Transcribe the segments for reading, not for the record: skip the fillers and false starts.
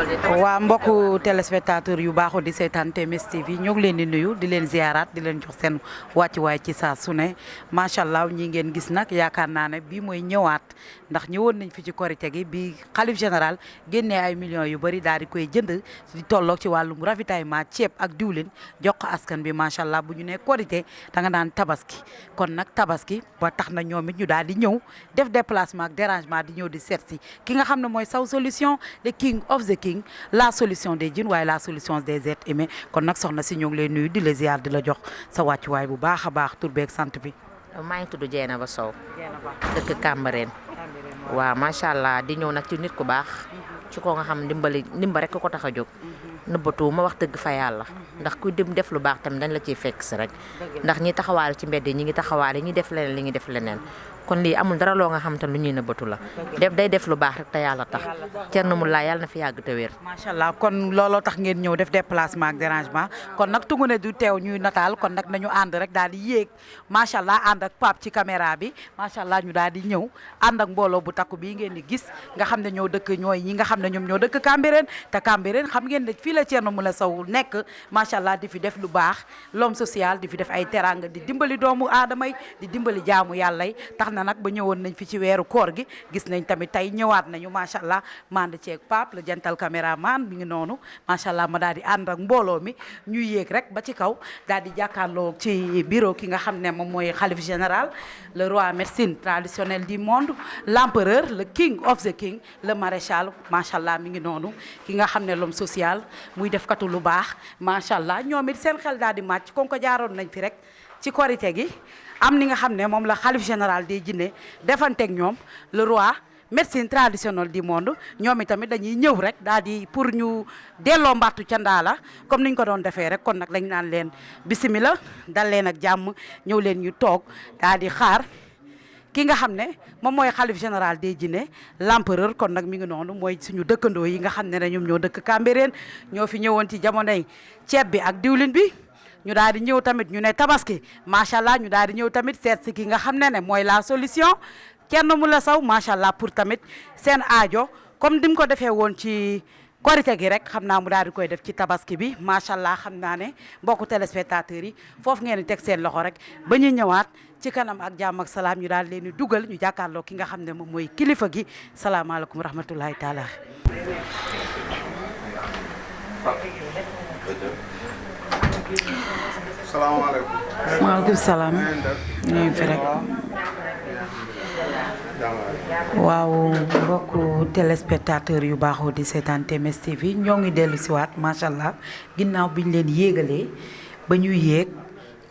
waa mbokku téléspectateur yu baaxoo di seetaan TMS TV ñoo ngi leen di nuyu di leen ziaraat di leen jox seen wàccuwaay ci saa su ne macha allah ñi ngeen gis nag yaakaar naa ne bii mooy ñëwaat ndax ñëwoon nañ fi ci korite gi bi xalif général génnee ay millions yu bëri daal di koy jënd di tolloog ci wàllum ravitaillement ceeb ak diwlin jox ko askan bi macha allah bu ñu nee korite da nga naan tabaski kon nag tabaski ba tax na ñoom it ñu daal di ñëw def déplacement ak dérangement di ñëw di seet si ki nga xam ne mooy Sow Solution the king of the king la solution des jeunes waaye la solution des êtres humains kon nag soxna si ñoo ngi lay nuyu di la ziar di la jox sa wàccuwaay bu baax a baax tur beeg sant bi. maa ngi tudd Dieynaba Sow dëkk Cambérène waaw macha allah di ñëw nag ci nit ku baax ci ko nga xam ndimba rek ko tax a jóg nëbbatu ma wax dëgg fa yàlla ndax kuy dem def lu baax tamit dañ la ciy fekk si rek ndax ñi taxawaale ci mbedd ñi ngi taxawaale ñi def leneen li ngi def leneen kon lii amul dara loo nga xam te lu ñuy nëbbatu la day def lu baax rek te yàlla tax Thierno Moule yàlla na fi yàgg te wér. macha allah kon looloo tax ngeen ñëw def déplacement ak dérangement kon nag tungu ne du teew ñuy nataal kon nag nañu ànd rek daal di yéeg macha allah ànd ak Pape ci caméra bi macha allah ñu daal di ñëw ànd ak mbooloo bu takku bii ngeen di gis nga xam ne ñoo dëkk ñooy ñi nga xam ne ñoom ñoo dëkk Cambérène te Cambérène xam ngeen ne fii la Thierno Moule Sow nekk macha allah di fi def lu baax l'homme social di fi def ay teranga di dimbali doomu aadama yi di dimbali jaamu yàlla yi tax na nag ba ñëwoon nañ fi ci weeru koor gi gis nañ tamit tey ñëwaat nañu macha allah mand ceeg Pape la jantal caméraman mi ngi noonu macha allah ma daal di ànd ak mbooloo mi ñu yéeg rek ba ci kaw daal di jàkkaarloo ci bureau ki nga xam ne moom mooy xalif général le roi médecine traditionnelle du monde l'empereur le king of the king le maréchal macha allah mi ngi noonu ki nga xam ne l'homme social muy def katu lu baax macha allah ñoom it seen xel daal di màcc kon ko jaaroon nañ fi rek ci korite gi am ni nga xam ne moom la xalif général des jinne defanteeg ñoom le roi médecine traditionnelle du monde ñoom itamit dañuy ñëw rek daal di pour ñu delloo mbattu ca ndaala comme niñ ko doon defee rek kon nag dañ naan leen bisimila dal leen ak jàmm ñëw leen ñu toog daal di xaar ki nga xam ne moom mooy xalif général des jinne l'empereur kon nag mi ngi noonu mooy suñu dëkkandoo yi nga xam ne ñoom ñoo dëkk Cambérène ñoo fi ñëwoon ci jamonoy ceeb bi ak diwlin bi ñu daal di ñëw tamit ñu ne tabaski macha allah ñu daal di ñëw tamit seet si ki nga xam ne mooy la solution Thierno Moule Sow macha allah pour tamit seen aajo comme dim ko defee woon ci korite gi rek xam naa mu daal di koy def ci tabaski bi macha allah xam naa ne mbokku téléspectateurs yi foofu ngeen di teg seen loxo rek ba ñu ñëwaat ci kanam ak jàmm ak salaam ñu daal leen di dugal ñu jàkkaarloo ki nga xam ne moom mooy kilifa gi salaamaaleykum wa rahmatulahi taala. salaamaaleykum. maaleykum salaam. ñu ngi fi rek. waaw mbokku téléspectateur yu baaxoo di seetaan TMS TV ñoo ngi dellu siwaat macha allah ginnaaw bi ñu leen yéegalee ba ñuy yéeg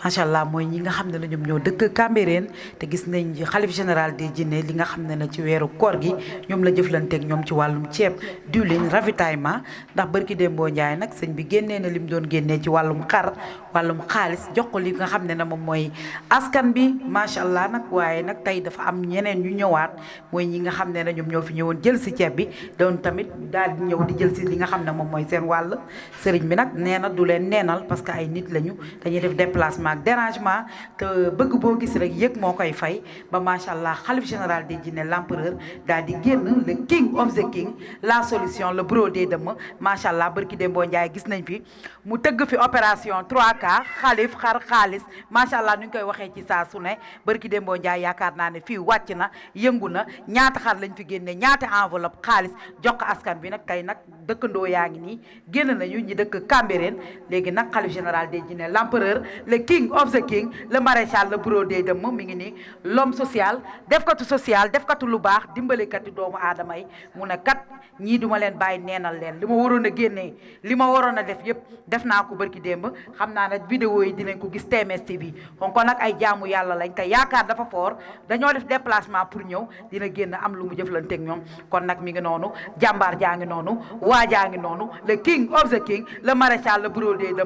macha allah mooy ñi nga xam ne ñoom ñoo dëkk Cambérène te gis nañ xalif général des jinne li nga xam ne ci weeru koor gi ñoom la jëflanteeg ñoom ci wàllum ceeb diwlin ravitaillement ndax barki Dembo Ndiaye nag sëñ bi génnee na lim doon génnee ci wàllum xar wàllum xaalis jox ko li nga xam ne moom mooy askan bi macha allah nag waaye nag tey dafa am ñeneen ñu ñëwaat mooy ñi nga xam ne ñoom ñoo fi ñëwoon jël si ceeb bi doon tamit daal di ñëw di jël si li nga xam ne moom mooy seen wàll sëriñ bi nag nee na du leen neenal parce que ay nit lañu dañuy def déplacement ak dérangement te bëgg boo gis rek yëg moo koy fay ba macha allah xalif général des jinne l'empereur daal di génn le king of the king la solution le brodé de ma macha allah barki Dembo Ndiaye gis nañ fi mu tëgg fi opération 3K xalif xar xaalis macha allah nu ñu koy waxee ci saa su ne barki Dembo Ndiaye yaakaar naa ne fii wàcc na yëngu na ñaata xar lañ fi génne ñaata enveloppe xaalis jox ko askan bi nag tey nag dëkkandoo yaa ngi nii génn nañu ñi dëkk Cambérène léegi nag xalif général des jinne l'empereur le king of the king le maréchal le brodé de ma mi ngi nii l'homme social def katu lu baax dimbalikati doomu aadama yi mu ne kat ñii duma leen bàyyi neenal leen li ma waroon a génnee li ma waroon a def yëpp def naa ko barki démb xam naa nag vidéo yi dinañ ko gis TMS TV kon nag ay jaamu yàlla lañ te yaakaar dafa fort dañoo def déplacement pour ñëw dina génn am lu mu jëflanteeg ñoom kon nag mi ngi noonu jàmbaar jaa ngi noonu waa jaa ngi noonu le king of the king le maréchal le brodé de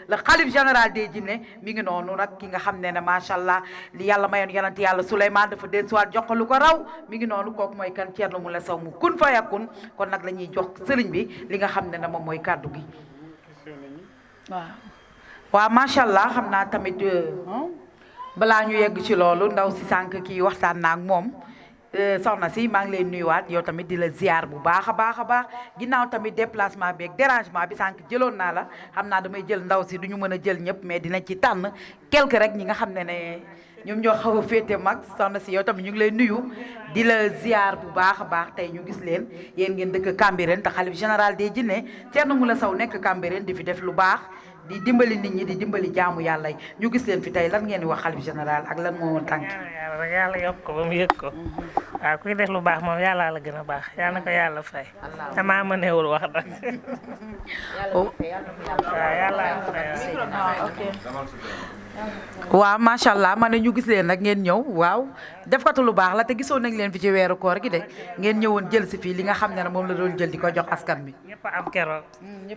le xalif général des jinne mi ngi noonu nag ki nga xam ne macha allah li yàlla mayoon yonent yàlla Souleymane dafa dellusiwaat jox ko lu ko raw mi ngi noonu kooku mooy kan Thierno Moule Sow mu kun fa yakun kon nag la ñuy jox sëriñ bi li nga xam ne moom mooy kàddu gi waaw macha allah xam naa tamit balaa ñu yegg ci loolu ndaw si sànq kii waxtaan naa ak moom soxna si maa ngi lay nuyuwaat yow tamit di la ziar bu baax a baax a baax ginnaaw tamit déplacement bi ak dérangement bi sànq jëloon naa la xam naa damay jël ndaw si du ñu mën a jël ñëpp mais dinañ ci tànn quelque rek ñi nga xam ne ñoom ñoo xaw a féete mag soxna si yow tamit ñu ngi lay nuyu di la ziar bu baax a baax tey ñu gis leen yéen ngeen dëkk Cambérène te xalif général des jinne Thierno Moule Sow nekk Cambérène di fi def lu baax di dimbali nit ñi di dimbali jaamu yàlla yi ñu gis leen fi tey lan ngeen di wax xalif général ak lan moo tànk yàlla rek yàlla yokk ko ba mu yëg ko waaw kuy def lu baax moom yàlla la gën a baax yàlla na ko yàlla fay damaa mënewul wax nag waaw yàlla fay waaw macha allah ma ne ñu gis leen nag ngeen ñëw waaw defkatu lu baax la te gisoon nañ leen fi ci weeru koor gi de ngeen ñëwoon jël si fii li nga xam ne moom la doon jël di ko jox askan bi. ñëpp am keroog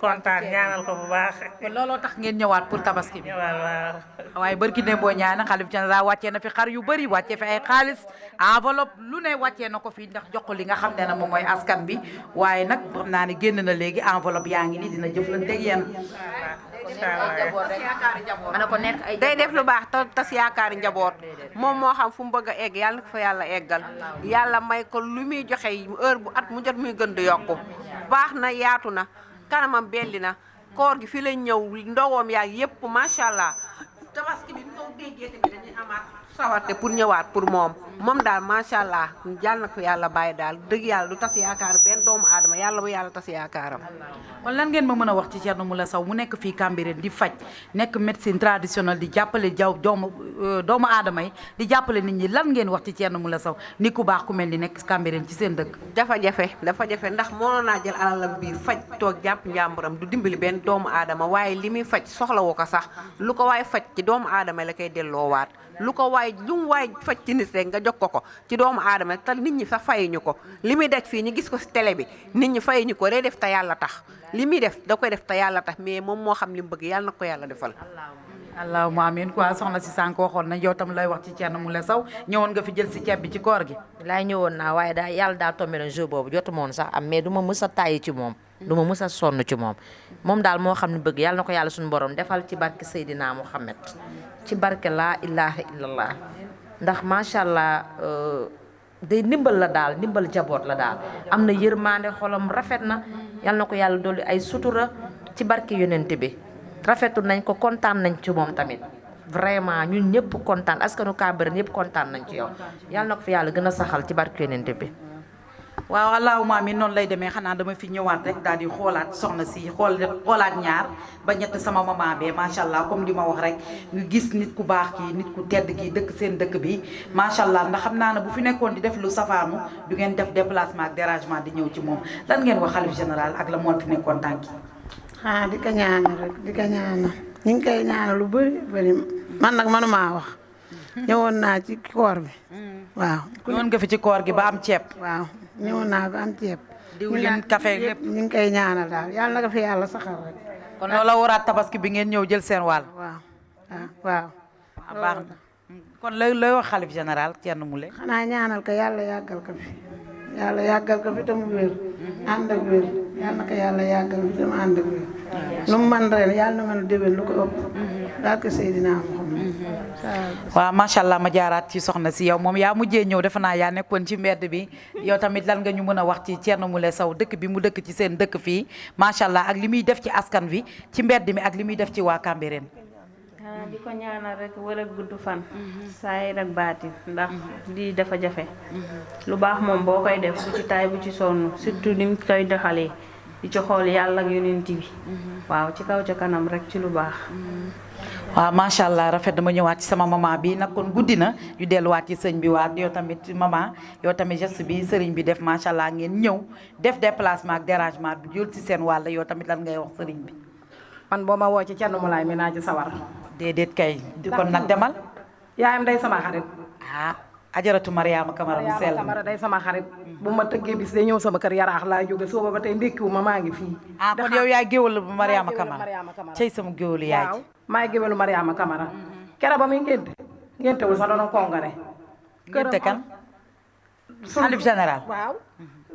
kontaan ñaanal ko bu baax kon looloo tax ngeen ñëwaat pour tabaski bi. waaw waaye barki ne boo ñaana xalif général wàccee na fi xar yu bëri wàccee fi ay xaalis enveloppe lu ne wàccee na ko fii ndax jox ko li nga xam ne moom mooy askan bi waaye nag xam naa ne génn na léegi enveloppe yaa ngi nii dina jëflanteeg yéen. day def lu baax te tas yaakaari njaboot moom moo xam fu mu bëgg a egg yàlla na ko fa yàlla eggal yàlla may ko lu muy joxe heure bu at mu jot muy gën di yokku baax na yaatu na kanamam belli na koor gi fi lañ ñëw ndogoom yaag yépp macha allah tabaski bi ñu ko déggee tamit dañuy amaat sawarte pour ñëwaat pour moom daal macha allah yàlla na ko yàlla bàyyi daal dëgg yàlla du tas yaakaar benn doomu aadama yàlla bu yàlla tas yaakaaram. kon lan ngeen ma mën a wax ci Thierno Moule Sow mu nekk fii Cambérène di faj nekk médecine traditionnelle di jàppale doomu aadama yi di jàppale nit ñi lan ngeen wax ci Thierno Moule Sow ni ku baax ku mel ni nekk Cambérène ci seen dëkk. dafa jafe ndax mënoon naa jël alalam biir faj toog jàpp njàmburam du dimbali benn doomu aadama waaye li muy faj soxlawu ko sax lu ko waay faj ci doomu aadama la koy delloowaat lu mu waay faj ci nit rek nga jox ko ci doomu aadama te nit ñi sax fayuñu ko li muy daj fii ñu gis ko si télé bi nit ñi fayuñu ko day def te yàlla tax li muy def da koy def te yàlla tax mais moom moo xam li mu bëgg yàlla na ko yàlla defal. allahumma amiin quoi soxna si sànq waxoon nañ yow tam lay wax ci Thierno Moule Sow ñëwoon nga fi jël si ceeb bi ci koor gi. laay ñëwoon naa waaye daal yàlla daa tombé na jour boobu jotu moon sax am mais du ma mës a tàyyi ci moom. du ma mës a sonn ci moom daal moo xam ne bëgg yàlla na ko yàlla suñu borom defal ci barke Seydina Muhammad ci barke laa ilaha illallah ndax macha allah day ndimbal la daal ndimbal jaboot la daal am na yërmande xolam rafet na yal na ko yàlla dolli ay sutura ci barke yonent bi rafetu nañ ko kontaan nañ ci moom tamit vraiment ñun ñëpp kontaan askanu Cambérène ñëpp kontaan nañ ci yow yal na ko fi yàlla gën a saxal ci barke yonent bi. waaw allahumma amiin noonu lay demee xanaa dama fi ñëwaat rek daal di xoolaat soxna si xoolaat ñaar ba ñett sama maman bee macha allah comme li ma wax rek ñu gis nit ku baax kii nit ku tedd kii dëkk seen dëkk bi macha allah ndax xam naa ne bu fi nekkoon di def lu safaanu du ngeen def déplacement ak dérangement di ñëw ci moom lan ngeen wax xalif général ak la moo fi nekkoon tànki di ko ñaanal rek di ko ñaanal ñu ngi koy ñaanal lu bëri man nag manumaa wax ñëwoon naa ci koor bi waaw ñëwoon nga fi ci koor gi ba am ceeb waaw ñëwoon naa ba am ceeb diwlin café lépp ñu ngi koy ñaanal daal yàlla na ko fi yàlla saxal rek kon loola waraat tabaski bi ngeen ñëw jël seen wàll waaw baax na kon lay wax xalif général Thierno Moule xanaa ñaanal ko yàlla yàggal ko fi te mu wér ànd ak wér yàlla na ko yàlla yàggal fi te mu ànd ak wér lu mu mën ren yàlla na mën a déwén lu ko ëpp daal ko Seydina Muhammad waaw macha allah ma jaaraat ci soxna si yow moom yaa mujjee ñëw defe naa yaa nekkoon ci mbedd bi yow tamit lan nga ñu mën a wax ci Thierno Moule Sow dëkk bi mu dëkk ci seen dëkk fii macha allah ak li muy def ci askan wi ci mbedd mi ak li muy def ci waa Cambérène. di ko ñaanal rek wër ak gudd fan saayir ak baatin ndax lii dafa jafe lu baax moom boo koy def bu ci taay bu ci sonn surtout ni mu koy doxalee di ci xool yàlla ak yonent bi waaw ci kaw ca kanam rek ci lu baax waaw macha allah rafet dama ñëwaat ci sama maman bi nag kon guddi na ñu delluwaat ci sëñ bi waat yow tamit maman yow tamit geste bi sëriñ bi def macha allah ngeen ñëw def déplacement ak dérangement bi jël ci seen wàll yow tamit lan ngay wax sëriñ bi. man boo ma woo ci Thierno Moule mi naa ci sawar. déedéet kay kon nag demal. yaayam day sama xarit. ajaratu Mariama Camara mu sell. Camara day sama xarit. bu ma tëggee bis day ñëw sama kër yaraax laa jóge sooba ba tey ndékkiwu ma maa ngi fii. kon yow yaay géwël bu Mariama Camara cey sama géwëlu yaay ji. waaw maay géwélu Mariama Camara. kera ba muy ngéntewul sax doon kongare. ngénte kan. xalif général. waaw.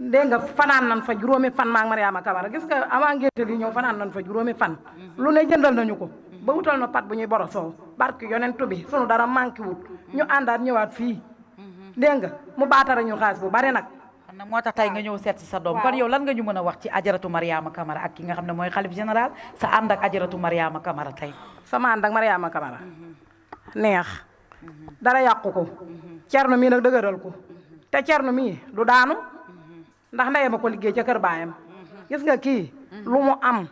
dégg nga fanaan nan fa juróomi fan maak Mariama Camara gis nga avant ngénte li ñëw fanaan nan fa juróomi fan. lu ne jëndal nañu ko. ba wutal na pat bu ñuy borosoo barki yonentu bi sunu dara manqué wut ñu àndaat ñëwaat fii dégg nga mu baatara ñu xaalis bu bari nag. kon nag moo tax tey nga ñëw seet si sa doom kon yow lan nga ñu mën a wax ci ajaratu Mariama Camara ak ki nga xam ne mooy xalif général sa ànd ak ajaratu Mariama Camara tey. sama ànd ak Mariama Camara neex dara yàqu ko cerno mii nag dëgëral ko te cerno mii du daanu ndax ndeyam a ko liggéey ca kër baayam gis nga kii lu mu am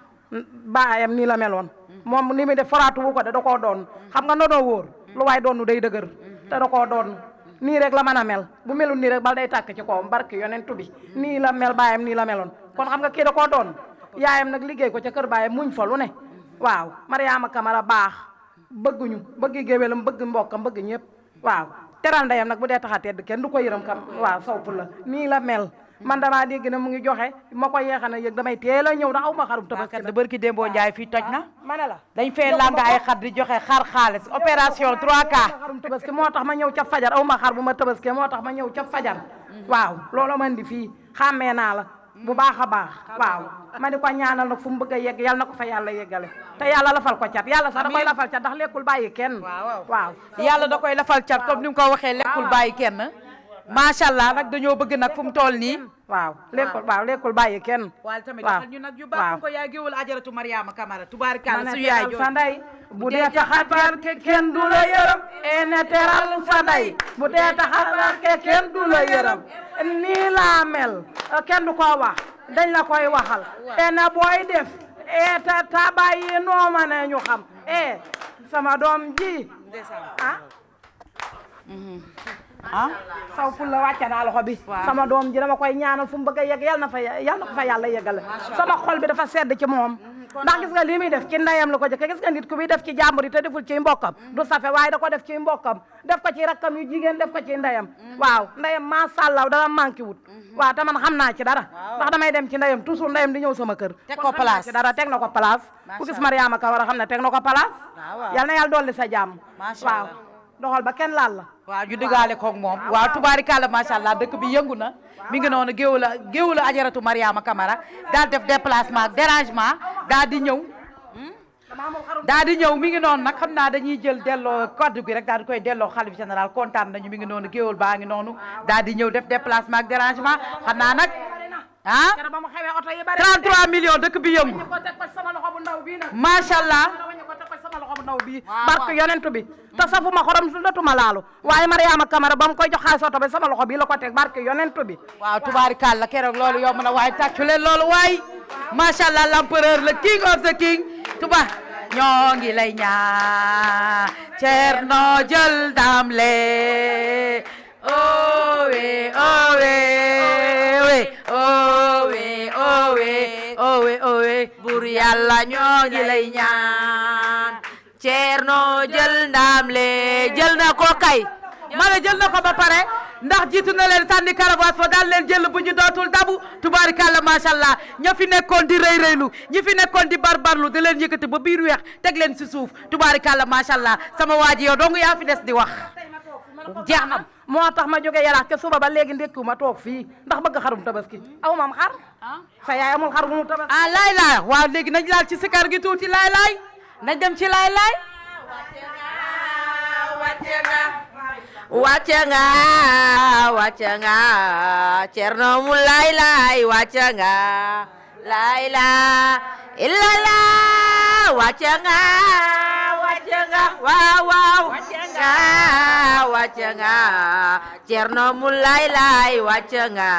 baayam nii la meloon moom ni muy def foraatu wu ko de da koo doon xam nga ndono wóor lu waay doonu day dëgër te da koo doon nii rek la mën a mel bu melul nii rek bal day tàkk ci kawam barki yonentu bi nii la mel baayam nii la meloon kon xam nga kii da koo doon yaayam nag liggéey ko ca kër baayam muñ fa lu ne waaw Mariama Camara baax bëgguñu bëgg géwélam bëgg mbokkam bëgg ñëpp waaw teral ndeyam nag bu dee tax a tedd kenn du ko yërëm kam waaw sawpu la nii la mel man damaa dégg ne mu ngi joxe ma ko yeexa na yëg damay teel a ñëw ndax aw ma xarum tabaski de barki Dembo Ndiaye fii toj na ma ne la dañ fee lang ay xar di joxe xar xaalis opération 3K xarum tabaski moo tax ma ñëw ca fajar aw ma xar bu ma tabaski moo tax ma ñëw ca fajar waaw loolu man di fii xàmmee naa la bu baax a baax waaw ma di ko ñaanal nag fu mu bëgg a yegg yàlla na ko fa yàlla yeggale te yàlla lafal ko cat yàlla sax da koy lafal cat ndax lekkul bàyyi kenn waaw yàlla da koy lafal cat comme ni mu ko waxee lekkul bàyyi kenn macha allah nag dañoo bëgg nag fu mu toll nii waaw lekkul bàyyi kenn waaye tamit defal ñu nag yu baax ko yaay géwal ajaratu Mariama Camara tubaarikàlla suñu yaay sa ndey bu dee taxatar ke kenn du la yërëm ene teral sa ndey bu dee taxatar ke kenn du la yërëm nii laa mel kenn du ko wax dañ la koy waxal ene booy def ta bàyyi nooma ne ñu xam sama doom ji saw pul la wàcce naa loxo bi sama doom ji dama koy ñaanal fu mu bëgg a yegg yal na ko fa yàlla yeggale sama xol bi dafa sedd ci moom ndax gis nga lii muy def ci ndeyam la ko jëkke gis nga nit ku bi def ci jàmbur yi te deful ci mbokkam du safe waaye da ko def ci mbokkam def ko ci rakkam yu jigéen def ko ci ndeyam waaw ndeyam macha allah dara manqué wut waaw te man xam naa ci dara ndax damay dem ci ndeyam toujours ndeyam di ñëw sama kër teg ko place ci dara teg na ko place ku gis Mariama Camara xam ne teg na ko place yal na yàlla dolli sa jàmm waaw doxal ba kenn laal la waaw ñu diggaale koog moom waaw tubaarikàlla macha allah dëkk bi yëngu na mi ngi noonu géewu la ajaratu Mariama Camara daal def déplacement ak dérangement daal di ñëw mi ngi noonu nag xam naa dañuy jël delloo kaddu gi rek daal di koy delloo xalif général kontaan nañu mi ngi noonu géewul baa ngi noonu daal di ñëw def déplacement ak dérangement xam naa nag 33 millions dëkk bi yëngu macha allah barke yonentu bi te safuma xorom su datuma laalu waaye Mariama Camara ba mu koy jox xaalis oto bi sama loxo bii la ko teg barke yonentu bi waaw tubaarikàlla keroog loolu yomb na waaye tàccu leen loolu waay macha allah l'empereur le king of the king ñoo ngi lay ñaan Cerno jël ndam le owe owe owe owe owe owe bur yàlla ñoo ngi lay ñaan Cerno jël ndam le jël na ko kay mala jël na ko ba pare ndax jiitu na leen sànni karabaas fa daal leen jël bu ñu dootul dabu tubaarikàlla macha allah ña fi nekkoon di rëy rëylu ñi fi nekkoon di barbarlu di leen yëkkati ba biir weex teg leen si suuf tubaarikàlla macha allah sama waa ji yow dong yaa fi des di wax jeex na moo tax ma jóge Yaraax ke suba ba léegi ndekku ma toog fii ndax bëgg xarum tabaski aw mam xar sa yaay amul xar bu mu tabaski laay laay waaw léegi nañ laal ci sikar gi tuuti laay laay nañ dem ci laay laay wàcce nga Cerno mu laay laay wàcce nga laay laay illala wàcce nga waaw waaw wàcce nga Cerno mu laay laay wàcce nga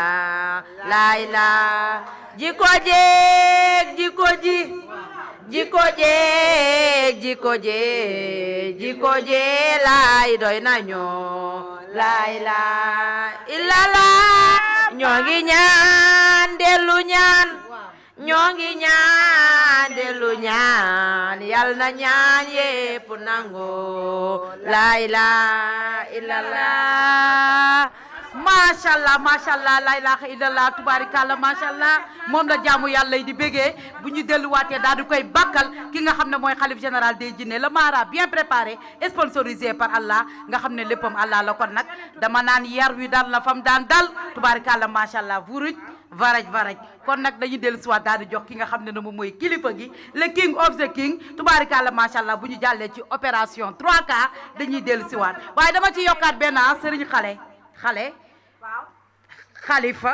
laay laay jiko jeeg jiko jeeg laay doy nañu laay laay illala ñoo ngi ñaan dellu ñaan yal na ñaan yépp nangu laay laay illala macha allah la ilaha illallah tubaarikàlla macha allah moom la jaamu yàlla yi di bégee bu ñu delluwaatee daal di koy bàkkal ki nga xam ne mooy xalif général des jinne le mara bien préparé sponsorisé par Allah nga xam ne léppam Allah la kon nag dama naan yar wi dal la fam daan dal tubaarikàlla macha allah vuruj varaj kon nag dañuy dellusiwaat daal di jox ki nga xam ne ne moom mooy kilifa gi le king of the king tubaarikàlla macha allah bu ñu jàllee ci opération 3K dañuy dellusiwaat waaye dama ci yokkaat benn sëriñ xale xale xalifa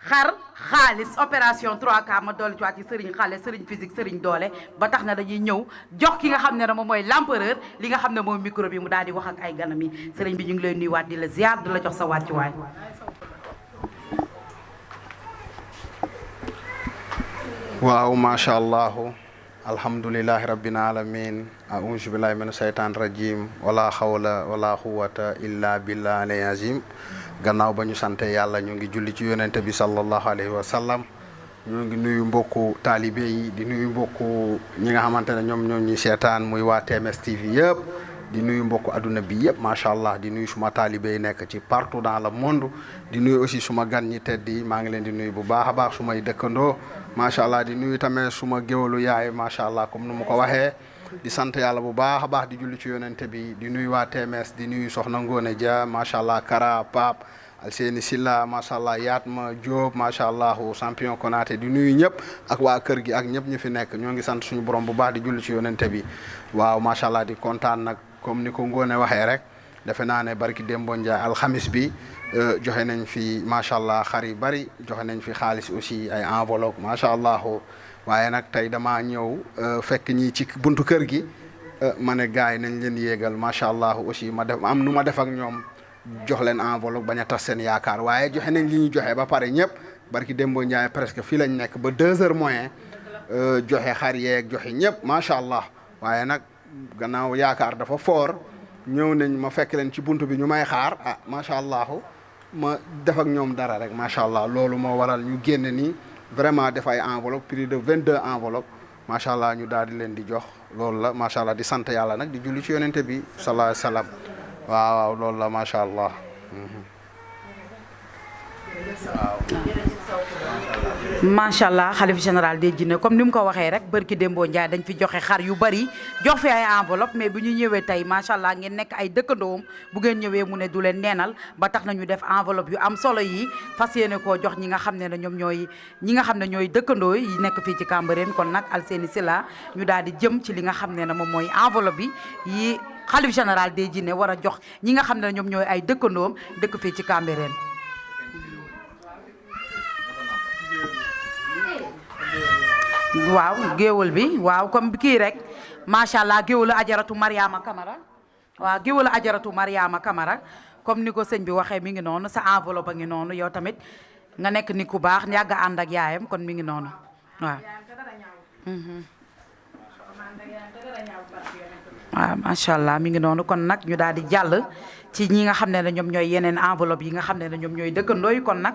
xar xaalis opération 3K ma dolli ci waat ci sëriñ xale sëriñ physique sëriñ doole ba tax na dañuy ñëw jox ki nga xam ne moom mooy l'empereur li nga xam ne moom micro bi mu daal di wax ak ay ganam yi sëriñ bi ñu ngi lay nuyuwaat di la ziar di la jox sa wàccuwaay. waaw macha allah alhamdulilahi rabbil alamin a'uuzu billahi mina shaytaan rajim wala xawla wala quwwata illa billah al azim gannaaw ba ñu sante yàlla ñu ngi julli ci yonente bi sallallahu alayhi wa sallam ñu ngi nuyu mbokku taalibe yi di nuyu mbokku ñi nga xamante ne ñoom ñoo ñuy seetaan muy waa TMS TV yëpp di nuyu mbokku adduna bi yëpp macha allah di nuyu suma taalibe yi nekk ci partout dans le monde di nuyu aussi suma gan ñi tedd yi maa ngi leen di nuyu bu baax a baax sumay dëkkandoo macha allah di nuyu tamit suma géwalu yaay macha allah comme nu mu ko waxee di sant yàlla bu baax a baax di julli ci yonente bi di nuyu waa TMS di nuyu Soxna Ngone Dia macha allah Kara Pape Alseeni Silla macha allah Yatma Diop macha allah champion Konaté di nuyu ñëpp ak waa kër gi ak ñëpp ñu fi nekk ñoo ngi sant suñu borom bu baax di julli ci yonente bi waaw macha allah di kontaan nag comme ni ko Ngone waxee rek defe naa ne barki Dembo Ndiaye alxamis bi joxe nañ fi macha allah xar yu bari joxe nañ fi xaalis aussi ay enveloppe macha allah waaye nag tey damaa ñëw fekk ñi ci buntu kër gi ma ne gars yi nañ leen yéegal macha allah aussi ma def am nu ma def ak ñoom jox leen enveloppe bañ a tas seen yaakaar waaye joxe nañ li ñu joxe ba pare ñëpp barki Dembo Ndiaye presque fii lañ nekk ba 2h moins joxe xar yeeg joxe ñëpp macha allah waaye nag gannaaw yaakaar dafa fort ñëw nañ ma fekk leen ci buntu bi ñu may xaar ah macha allah ma def ak ñoom dara rek macha allah loolu moo waral ñu génn nii vraiment def ay enveloppe plus de 22 enveloppe macha allah ñu daal di leen di jox loolu la macha allah di sant yàlla nag di julli ci yonente bi sallallahu alayhi wasallam waaw loolu la macha allah. macha allah xalif général des jinne comme ni mu ko waxee rek barki Dembo Ndiaye dañ fi joxe xar yu bari jox fi ay enveloppe mais bu ñu ñëwee tey macha allah ngeen nekk ay dëkkandoom bu ngeen ñëwee mu ne du leen neenal ba tax nañu def enveloppe yu am solo yi fas yéene koo jox ñi nga xam ne ñoom ñooy dëkkandoo yi nekk fii ci Cambérène kon nag Alseeni Silla ñu daal di jëm ci li nga xam ne moom mooy enveloppe bi yi xalif général des jinne war a jox ñi nga xam ne ñoom ñooy ay dëkkandoom dëkk fii ci Cambérène. waaw géwël bi waaw comme kii rek macha allah géwëlu ajaratu Mariama Camara waaw géwëlu ajaratu Mariama Camara comme ni ko sëñ bi waxee mi ngi noonu sa enveloppe a ngi noonu yow tamit nga nekk ni ku baax yàgg a ànd ak yaayam kon mi ngi noonu waaw. waaw macha allah mi ngi noonu kon nag ñu daal di jàll ci ñi nga xam ne ñoom ñooy yeneen enveloppe yi nga xam ne ñoom ñooy dëkkandoo yi kon nag.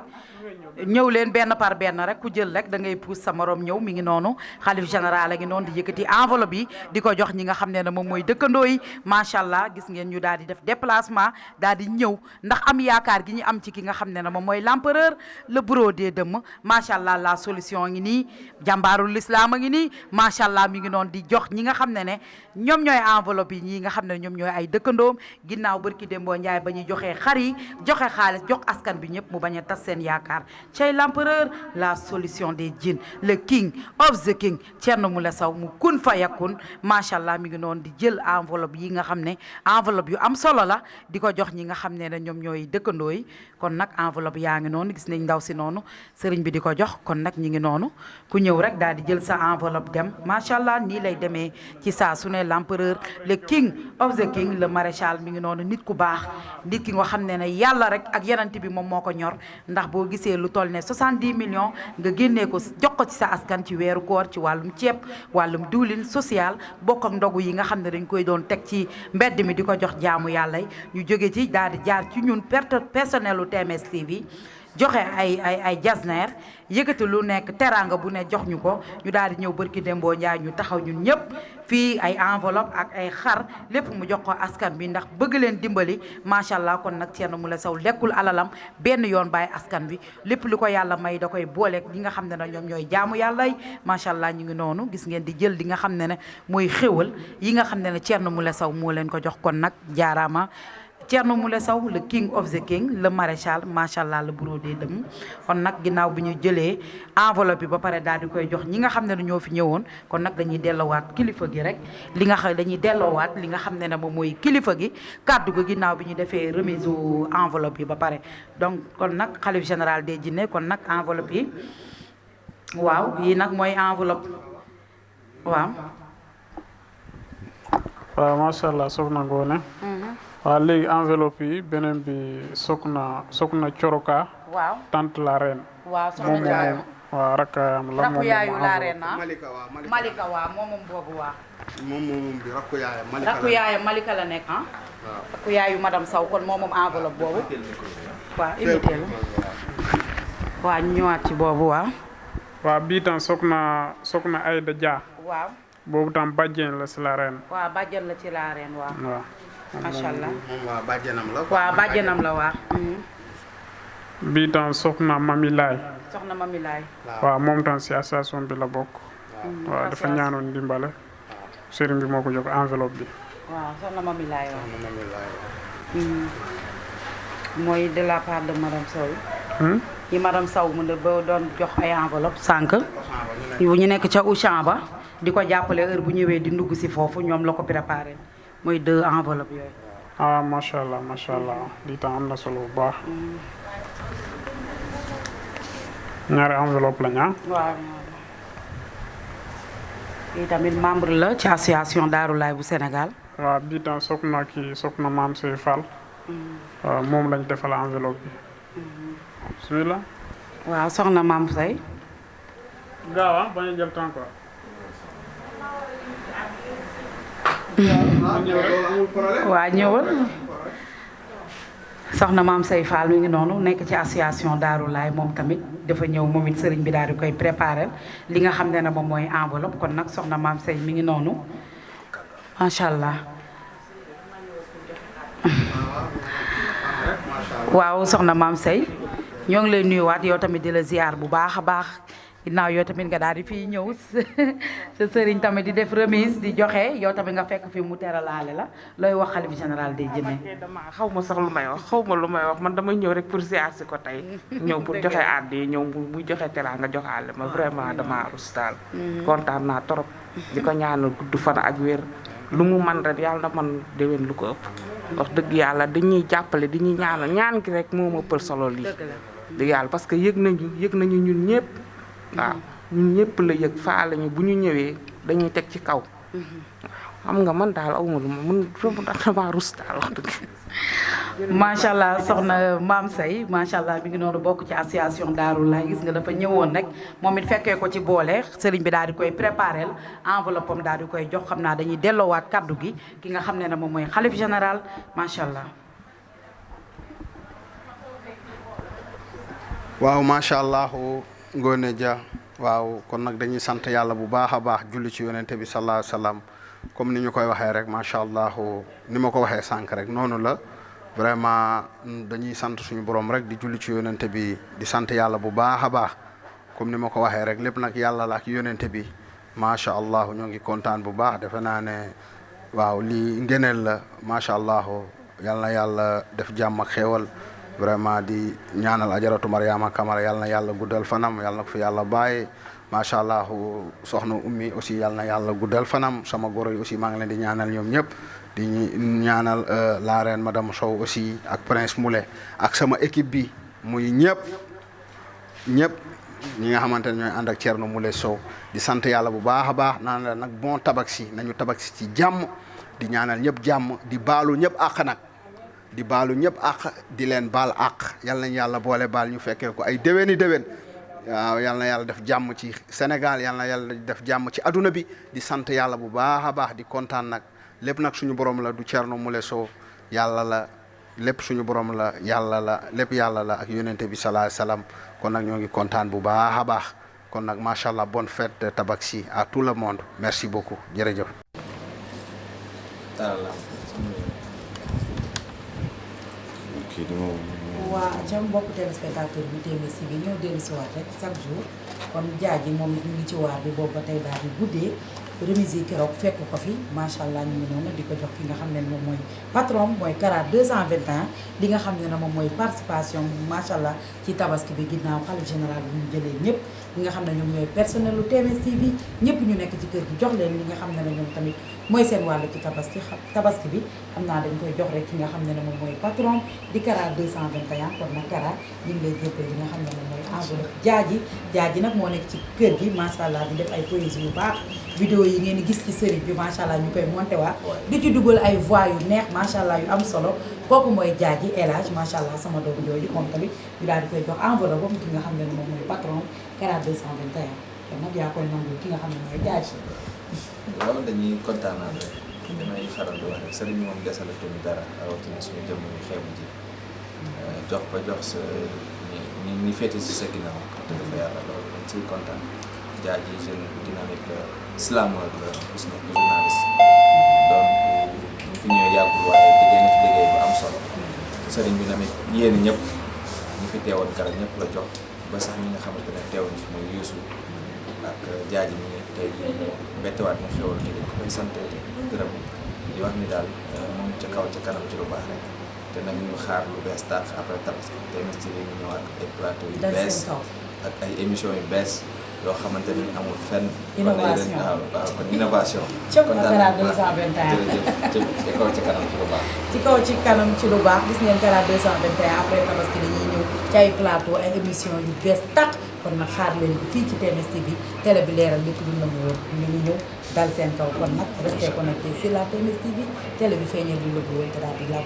ñëw leen benn par benn rek ku jël rek da ngay pousse sa morom ñëw mi ngi noonu xalif général a ngi noonu di yëkkati enveloppe yi di ko jox ñi nga xam ne moom mooy dëkkandoo yi macha allah gis ngeen ñu daal di def déplacement daal di ñëw ndax am yaakaar gi ñu am ci ki nga xam ne moom mooy l'empereur le bureau des dëmm macha allah la solution ngi nii jàmbaarul l'islam a ngi nii macha allah mi ngi noonu di jox ñi nga xam ne ñoom ñooy enveloppe yi ñi nga xam ne ñoom ñooy ay dëkkandoom ginnaaw barki Dembo Ndiaye ba ñu joxee xar yi joxe xaalis jox askan bi ñëpp mu bañ a tas seen yaakaar cey l'empereur la solution des djinns le king of the king Thierno Moule Sow mu kun fa yakun macha allah mi ngi noonu di jël enveloppe yi nga xam ne enveloppe yu am solo la di ko jox ñi nga xam ne ñoom ñooy dëkkandoo yi kon nag enveloppe yaa ngi noonu gis nañ ndaw si noonu sëriñ bi di ko jox kon nag ñi ngi noonu ku ñëw rek daal di jël sa enveloppe dem macha allah nii lay demee ci saa su ne l'empereur le king of the king le maréchal mi ngi noonu nit ku baax nit ki nga xam ne yàlla rek ak yenant bi moom moo ko ñor ndax boo gisee lu toll ne 70 millions nga génnee ko jox ko ci sa askan ci weeru koor ci wàllum ceeb wàllum diwlin social bokk ak ndogu yi nga xam ne dañ koy doon teg ci mbedd mi di ko jox jaamu yàlla ñu jóge ci daal di jaar ci ñun personnelu TMS TV joxe ay jasner yëkkati lu nekk teraanga bu ne jox ñu ko ñu daal di ñëw barki Dembo Ndiaye ñu taxaw ñun ñëpp fii ay enveloppe ak ay xar lépp mu jox ko askan bi ndax bëgg leen dimbali macha allah kon nag Thierno Moule Sow lekkul alalam benn yoon bàyyi askan bi lépp lu ko yàlla may da koy booleeg ñi nga xam ne ñoom ñooy jaamu yàlla yi macha allah ñu ngi noonu gis ngeen di jël li nga xam ne mooy xéwal yi nga xam ne Thierno Moule Sow moo leen ko jox kon nag jaaraama Thierno Moule Sow le king of the king le maréchal macha allah le bureau des dëmm kon nag ginnaaw bi ñu jëlee enveloppe bi ba pare daal di koy jox ñi nga xam ne ñoo fi ñëwoon kon nag dañuy delloowaat kilifa gi rek li nga xam dañuy delloowaat li nga xam ne moom mooy kilifa gi kàddu gi ginnaaw bi ñu defee remise enveloppe yi ba pare donc kon nag xalif général des jinne kon nag enveloppe yi waaw yii nag mooy enveloppe waaw. waaw macha allah soxna Ngoné. waaw léegi enveloppe yi beneen bi soxna Coroka. waaw tante la reine. waaw soxna Jaayo waaw rakkaayam la rakku yaayu la reine Malika waaw moom boobu waaw. moom bi rakku yaayam Malika la nekk ah. waaw rakku yaayu madame Sow kon moom enveloppe boobu. waaw imité la. waaw ñu ñëwaat ci boobu waaw. waaw bii tam soxna Aïda Dia. waaw. boobu tam bàjjen la ci la reine. waaw bàjjen la ci la reine waaw. waaw. macha allah moom waa bàjjenam la. waaw bàjjenam la waaw. bii tam soxna Mami Laay. soxna Mami Laay. waaw moom tam ci association bi la bokk. waaw dafa ñaanoon ndimbale. sëriñ bi moo ko jox enveloppe bi. waaw soxna Mami Laay waaw. mooy de la part de madame Sow. yi madame Sow mu ne ba doon jox ay enveloppe sànq. ñu nekk ca Auchan ba. di ko jàppale heure bu ñëwee di ndugg si foofu ñoom la ko préparé mooy 2 enveloppes yooyu. ah macha allah lii tam am na solo bu baax. ñaari enveloppe la ñaa. waaw. lii tamit membre la ci association Darou Laye bu Sénégal. waaw bii tam soxna Maam Sey Fall. waaw moom lañ defal enveloppe bi. bismillah. waaw soxna Maam Sey. gaaw bañ a jël temps quoi. waa ñëwal soxna maam say Fall mi ngi noonu nekk ci association Darou Laye moom tamit dafa ñëw moom it sëriñ bi daal di koy préparé li nga xam ne moom mooy enveloppe kon nag soxna maam say mi ngi noonu macha allah. waaw soxna maam say ñoo ngi lay nuyuwaat yow tamit di la ziar bu baax a baax. ginnaaw yow tamit nga daal di fii ñëw sa sëriñ tamit di def remise di joxe yow tamit nga fekk fi mu teralaale la looy wax xalif général des jinne. xaw ma sax lu may wax man damay ñëw rek pour ziar si ko tey ñëw pour joxe àddi ñëw muy joxe teraanga joxaale ma vraiment dama rus daal kontaan naa trop di ko ñaanal gudd fan ak wér lu mu man rek yàlla na man déwén lu ko ëpp wax dëgg yàlla dañuy jàppale di ñuy ñaanal ñaan gi rek moo ma ëppal solo lii dëgg yàlla parce que yëg nañu ñun ñëpp waaw ñun ñëpp la yëg faale ñu bu ñu ñëwee dañuy teg ci kaw xam nga man daal awma lu ma mën dama rus daal wax dëgg. macha allah soxna maam say macha allah mi ngi noonu bokk ci association Darou Laye gis nga dafa ñëwoon rek moom it fekkee ko ci boole sëriñ bi daal di koy préparé enveloppe am daal di koy jox xam naa dañuy delloowaat kaddu gi ki nga xam ne moom mooy xalif général macha allah. waaw macha allah. Ngoné Dia waaw kon nag dañuy sant yàlla bu baax a baax julli ci yonente bi sallallahu alayhi wa sallam comme ni ñu koy waxee rek macha allah ni ma ko waxee sànq rek noonu la vraiment dañuy sant suñu borom rek di julli ci yonente bi di sant yàlla bu baax a baax comme ni ma ko waxee rek lépp nag yàlla la ak yonente bi macha allah ñoo ngi kontaan bu baax defe naa ne waaw lii ngeneel la macha allah yal na yàlla def jàmm ak xéewal vraiment di ñaanal ajaratu Mariama Kamara yal na yàlla guddal fanam yal na ko fi yàlla bàyyi macha allah soxna ummi aussi yal na yàlla guddal fanam sama goro yi aussi maa ngi leen di ñaanal ñoom ñëpp di ñaanal la reine madame Sow aussi ak prince Moulé ak sama équipe bi muy ñëpp ñi nga xamante ne ñooy ànd ak Thierno Moulé Sow di sant yàlla bu baax a baax naan la nag bon tabaski nañu tabaski ci jàmm di ñaanal ñëpp jàmm di baalu ñëpp àq nag di baalu ñëpp àq di leen baal àq yal nañu yàlla boole baal ñu fekkee ko ay déwéni déwén waaw yal na yàlla def jàmm ci Sénégal yal na yàlla def jàmm ci adduna bi di sant yàlla bu baax a baax di kontaan nag lépp nag suñu borom la du Thierno Moulé Sow yàlla la lépp suñu borom la yàlla la lépp yàlla la ak yonente bi salaay salaam kon nag ñoo ngi kontaan bu baax a baax kon nag macha allah bonne fête de tabaski à tout le monde merci beaucoup jërëjëf. waa ca mbokk téléspectateur bi TMS bi ñoo dellu si waat rek chaque jour kon jaaji moom it ñu ngi ci waar bi boobu ba tey daal di guddee remise yi keroog fekk ko fi macha allah ñu ngi noonu di ko jox ki nga xam ne moom mooy patron mooy Kara 221 li nga xam ne ne moom mooy participation macha allah ci tabaski bi ginnaaw xalif général bi ñu jëlee ñëpp ñi nga xam ne ñoom ñooy personnel lu TMS TV ñëpp ñu nekk ci kër gi jox leen li nga xam ne ne ñoom tamit mooy seen wàll ci tabaski bi xam naa dañ koy jox rek ki nga xam ne ne moom mooy patron di Kara 221 kon nag Kara ñu ngi lay jébbal li nga xam ne moom mooy enveloppe jaaji nag moo nekk ci kër gi macha allah di def ay poésie yu baax vidéo yi ngeen di gis ci sëriñ bi macha allah ñu koy monté waat di ci dugal ay voix yu neex macha allah yu am solo kooku mooy jaaji El Hadj macha allah sama doom jooju moom tamit ñu daal di koy jox enveloppe am ki nga xam ne moom mooy patron Kara 221 kon nag yaa koy nangu ki nga xam ne mooy jaaji. waaw dañuy kontaanal rek damay faral di wax rek sëriñ bi moom desalatuñu dara rawatina suñu jëmm yu xeebu ji jox ba jox sa ñi féete si sa ginnaaw te dafa yàlla loolu dañ ciy kontaan jaaji jeune dynamique la islamologue la gis nekk journaliste donc ñu fi ñëwee yàggul waaye liggéey na fi liggéey bu am solo sëriñ bi tamit yéen ñëpp ñi fi teewoon Kara ñëpp la jox ba sax ñi nga xamante ne teewuñ fi muy Youssou ak jaaji mi tey jii ñu bettewaat ñu xewal ñu dañ ko koy sant gërëm di wax ni daal moom ca kaw ca kanam ci lu baax rek te nag ñu xaar lu bees tàq après tabaski TMS TV ñu ñëwaat ay plateau yu bees ak ay émission yu bees yoo xamante ni amul fenn. innovation waaw kon innovation. kon Kara 221 jërëjëf ci kaw ci kanam ci lu baax. ci kaw ci kanam ci lu baax gis ngeen Kara 221 après tabaski dañuy ñëw ci ay plateau ay émission yu bees tàq kon nag xaar leen fii ci TMS TV télé bi leeral lépp lu la mu wóor ñu ngi ñëw dal seen kaw kon nag restez connecté sur la TMS TV télé bi feeñee lu la bu wóor te daal di laaj